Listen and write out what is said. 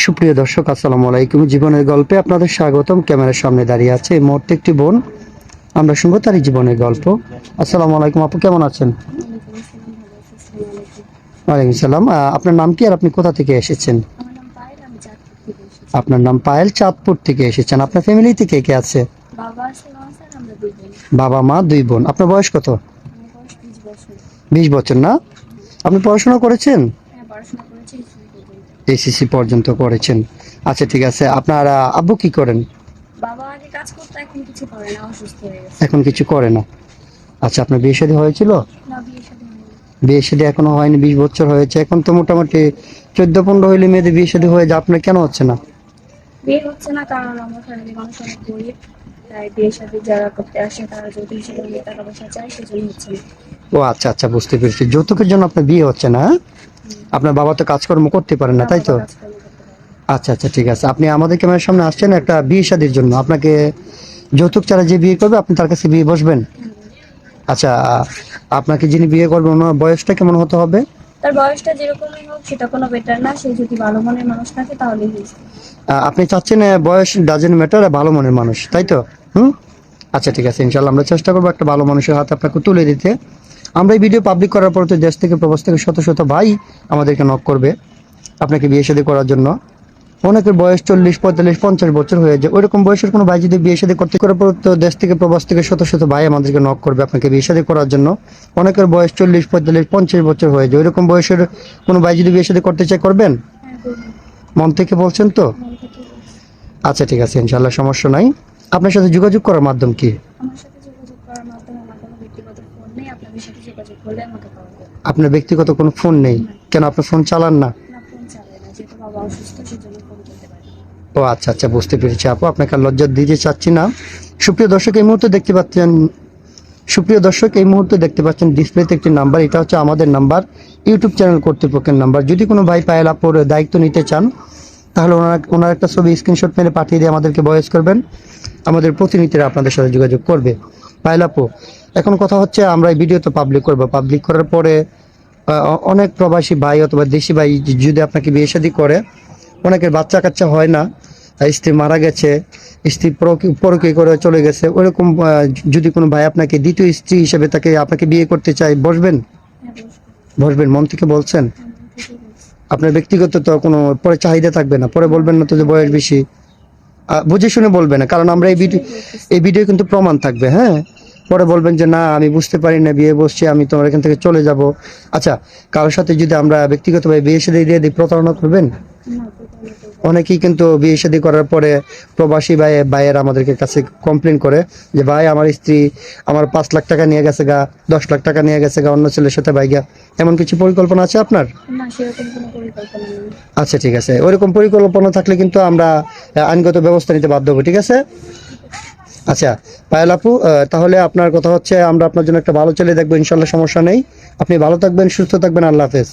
সুপ্রিয় দর্শক, আসসালামু আলাইকুম। জীবনের গল্পে আপনাদের স্বাগতম। ক্যামেরার সামনে দাঁড়িয়ে আছে এই মুহূর্তে একটি বোন। আমরা শুনবো তারই জীবনের গল্প। আসসালামু আলাইকুম আপু, কেমন আছেন? ওয়ালাইকুম আসসালাম, ভালো আছি। আসসালামু আলাইকুম। ওয়ালাইকুম সালাম। আপনার নাম কি আর আপনি কোথা থেকে এসেছেন? আমার নাম পায়েল, আমি চাঁদপুর থেকে এসেছি। আপনার নাম পায়েল, চাঁদপুর থেকে এসেছেন। আপনার ফ্যামিলিতে কে কে আছে? বাবা আছে, মা আছে, আর আমরা দুই বোন। বাবা মা দুই বোন। আপনার বয়স কত? আমার বয়স 20 বছর। 20 বছর না? আপনি পড়াশোনা করেছেন? হ্যাঁ, পড়াশোনা করেছি স্কুল পর্যন্ত। এসএসসি পর্যন্ত করেছেন। আচ্ছা, ঠিক আছে। আপনার আব্বু কি করেন? বাবা আগে কাজ করতো, এখন কিছু করে না, অসুস্থ হয়ে গেছে। এখন কিছু করে না। আচ্ছা, আপনার বিয়ে শাদী হয়েছিল? না, বিয়ে শাদী হয়নি। বিয়ে শাদী এখনো হয়নি, 20 বছর হয়েছে। এখন তো মোটামুটি 14-15 হইলে মেয়েদের বিয়ে শাদী হয়ে যায়, আপনার কেন হচ্ছে না? বিয়ে হচ্ছে না কারণ আমার ফ্যামিলি মানুষ অনেক গরিব, তাই বিয়ে শাদী যারা করতে আসে তারা যদি হিসেবে অনেক টাকা পয়সা চায়, সেজন্য হচ্ছে না। ও আচ্ছা আচ্ছা, বুঝতে পেরেছি। যৌতুকের জন্য আপনার বিয়ে হচ্ছে না, হ্যাঁ? আপনার বাবা তো কাজকর্ম করতে পারেন না, না, তাই বাবা তো? কাজকর্ম করতে পারে না। আচ্ছা আচ্ছা, ঠিক আছে। আপনি আমাদের ক্যামেরার সামনে আসছেন একটা বিয়ে শাদীর জন্য। আপনাকে যৌতুক ছাড়া যে বিয়ে করবে আপনি তার কাছে বিয়ে বসবেন? হ্যাঁ। আচ্ছা, আপনাকে যিনি বিয়ে করবেন ওনার বয়সটা কেমন হতে হবে? তার বয়সটা যেরকমই হোক সেটা কোনো বেটার না, সে যদি ভালো মনের মানুষ থাকে তাহলেই হয়েছে। আপনি চাচ্ছেন বয়স ডাজেন্ট ম্যাটার, ভালো মনের মানুষ, তাই তো? হুম। আচ্ছা, ঠিক আছে। ইনশাল্লাহ আমরা চেষ্টা করবো একটা ভালো মানুষের হাতে আপনাকে তুলে দিতে। আমরা এই ভিডিও পাবলিক করার পর তো দেশ থেকে প্রবাস থেকে শত শত ভাই আমাদেরকে নক করবে আপনাকে বিয়ে শাদী করার জন্য। অনেকের বয়স 40, 45, 50 বছর হয়ে যায়। ওইরকম বয়সের কোনো ভাই যদি বিয়ে শাদী করতে করার পর তো দেশ থেকে প্রবাস থেকে শত শত ভাই আমাদেরকে নক করবে আপনাকে বিয়ে শাদী করার জন্য। অনেকের বয়স 40, 45, 50 বছর হয়ে যায়। ওইরকম বয়সের কোনো ভাই যদি বিয়ে শাদী করতে চায়, করবেন? হ্যাঁ, করবো। মন থেকে বলছেন তো? মন থেকে বলছি। আচ্ছা, ঠিক আছে। ইনশাল্লাহ সমস্যা নাই। আপনার সাথে যোগাযোগ করার মাধ্যম কি? আমার সাথে যোগাযোগ করার মাধ্যমে আমার কোনো ব্যক্তিগত ফোন নেই, আপনাদের সাথে যোগাযোগ করলে আমাকে পাওয়া যাবে। আপনার ব্যক্তিগত কোনো ফোন নেই? কেন, আপনি ফোন চালান না? না, ফোন চালাই না, যেহেতু বাবা অসুস্থ সেজন্য ফোন করতে পারি না। ও আচ্ছা আচ্ছা, বুঝতে পেরেছি আপু। আপনাকে আর লজ্জা দিতে চাচ্ছি না। সুপ্রিয় দর্শক, এই মুহূর্তে দেখতে পাচ্ছেন ডিসপ্লেতে একটি নাম্বার। এটা হচ্ছে আমাদের নাম্বার, ইউটিউব চ্যানেল কর্তৃপক্ষের নাম্বার। যদি কোনো ভাই পায়েল আপুর দায়িত্ব নিতে চান তাহলে ওনার একটা ছবি স্ক্রিনশট মেরে পাঠিয়ে দিয়ে আমাদেরকে ভয়েস করবেন। আমাদের প্রতিনিধিরা আপনাদের সাথে যোগাযোগ করবে। পায়েল আপু, এখন কথা হচ্ছে আমরা এই ভিডিও তো পাবলিক করবো। পাবলিক করার পরে অনেক প্রবাসী ভাই অথবা দেশি ভাই যদি আপনাকে বিয়ে শাদী করে, অনেকের বাচ্চা কাচ্চা হয় না, স্ত্রী মারা গেছে, স্ত্রী পরকীয়া করে চলে গেছে, ওইরকম যদি কোনো ভাই আপনাকে দ্বিতীয় স্ত্রী হিসেবে আপনাকে বিয়ে করতে চায়, বসবেন? হ্যাঁ, বসবো। বসবেন মন থেকে বলছেন? হ্যাঁ, মন থেকে বলছি। আপনার ব্যক্তিগত তো কোনো পরে চাহিদা থাকবে না, পরে বলবেন না তো যে বয়স বেশি। বুঝে শুনে বলবেন না, কারণ আমরা বলতেছি। এই ভিডিও কিন্তু প্রমাণ থাকবে, হ্যাঁ? পরে বলবেন যে না, আমি বুঝতে পারি না, বিয়ে বসছি, আমি তোমার এখান থেকে চলে যাব। আচ্ছা, কারোর সাথে যদি আমরা ব্যক্তিগতভাবে বিয়ে শাদী দিয়ে দিই, প্রতারণা করবেন? না, প্রতারণা করবো না। অনেকেই কিন্তু বিয়ে শাদী করার পরে প্রবাসী ভাইয়ের আমাদেরকে কাছে কমপ্লেন করে যে ভাই, আমার স্ত্রী আমার 5 লাখ টাকা নিয়ে গেছে গা, 10 লাখ টাকা নিয়ে গেছে গা অন্য ছেলের সাথে ভাইগা। এমন কিছু পরিকল্পনা আছে আপনার? না, সেরকম কোনো পরিকল্পনা নেই। আচ্ছা, ঠিক আছে। ওইরকম পরিকল্পনা থাকলে কিন্তু আমরা আইনগত ব্যবস্থা নিতে বাধ্য হবো, ঠিক আছে? আচ্ছা পায়েল আপু, তাহলে আপনার কথা হচ্ছে আমরা আপনার জন্য একটা ভালো ছেলে দেখবো, ইনশাল্লাহ সমস্যা নেই। আপনি ভালো থাকবেন, সুস্থ থাকবেন। আল্লাহ হাফেজ।